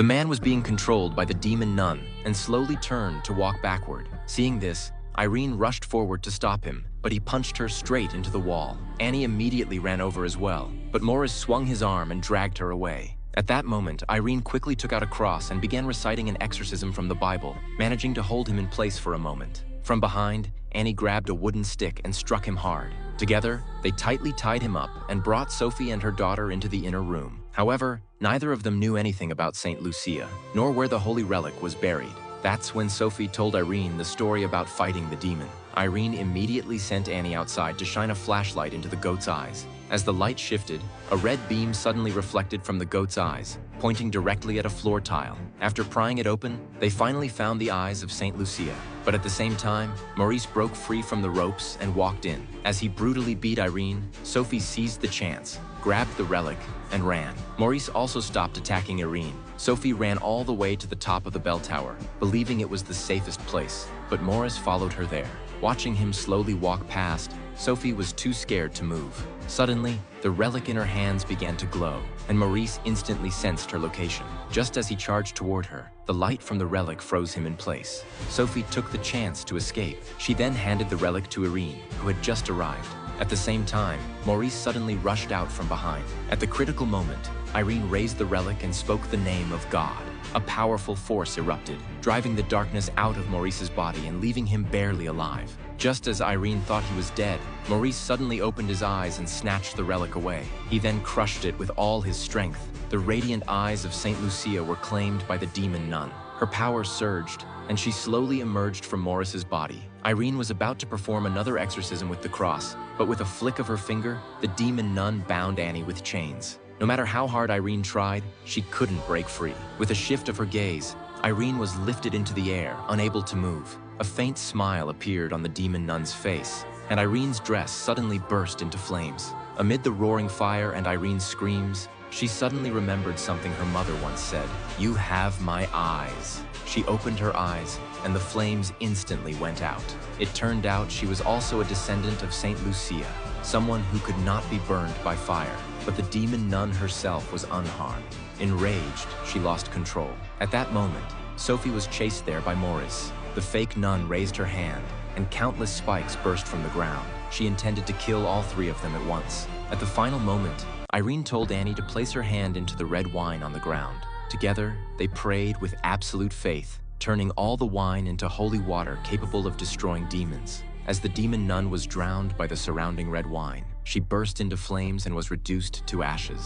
The man was being controlled by the demon nun and slowly turned to walk backward. Seeing this, Irene rushed forward to stop him, but he punched her straight into the wall. Annie immediately ran over as well, but Morris swung his arm and dragged her away. At that moment, Irene quickly took out a cross and began reciting an exorcism from the Bible, managing to hold him in place for a moment. From behind, Annie grabbed a wooden stick and struck him hard. Together, they tightly tied him up and brought Sophie and her daughter into the inner room. However, neither of them knew anything about Saint Lucia, nor where the holy relic was buried. That's when Sophie told Irene the story about fighting the demon. Irene immediately sent Annie outside to shine a flashlight into the goat's eyes. As the light shifted, a red beam suddenly reflected from the goat's eyes, pointing directly at a floor tile. After prying it open, they finally found the eyes of Saint Lucia. But at the same time, Maurice broke free from the ropes and walked in. As he brutally beat Irene, Sophie seized the chance, grabbed the relic, and ran. Maurice also stopped attacking Irene. Sophie ran all the way to the top of the bell tower, believing it was the safest place, but Morris followed her there. Watching him slowly walk past, Sophie was too scared to move. Suddenly, the relic in her hands began to glow, and Maurice instantly sensed her location. Just as he charged toward her, the light from the relic froze him in place. Sophie took the chance to escape. She then handed the relic to Irene, who had just arrived. At the same time, Maurice suddenly rushed out from behind. At the critical moment, Irene raised the relic and spoke the name of God. A powerful force erupted, driving the darkness out of Maurice's body and leaving him barely alive. Just as Irene thought he was dead, Maurice suddenly opened his eyes and snatched the relic away. He then crushed it with all his strength. The radiant eyes of Saint Lucia were claimed by the demon nun. Her power surged, and she slowly emerged from Maurice's body. Irene was about to perform another exorcism with the cross, but with a flick of her finger, the demon nun bound Annie with chains. No matter how hard Irene tried, she couldn't break free. With a shift of her gaze, Irene was lifted into the air, unable to move. A faint smile appeared on the demon nun's face, and Irene's dress suddenly burst into flames. Amid the roaring fire and Irene's screams, she suddenly remembered something her mother once said, "You have my eyes." She opened her eyes, and the flames instantly went out. It turned out she was also a descendant of Saint Lucia, someone who could not be burned by fire. But the demon nun herself was unharmed. Enraged, she lost control. At that moment, Sophie was chased there by Maurice. The fake nun raised her hand, and countless spikes burst from the ground. She intended to kill all three of them at once. At the final moment, Irene told Annie to place her hand into the red wine on the ground. Together, they prayed with absolute faith, turning all the wine into holy water capable of destroying demons. As the demon nun was drowned by the surrounding red wine, she burst into flames and was reduced to ashes.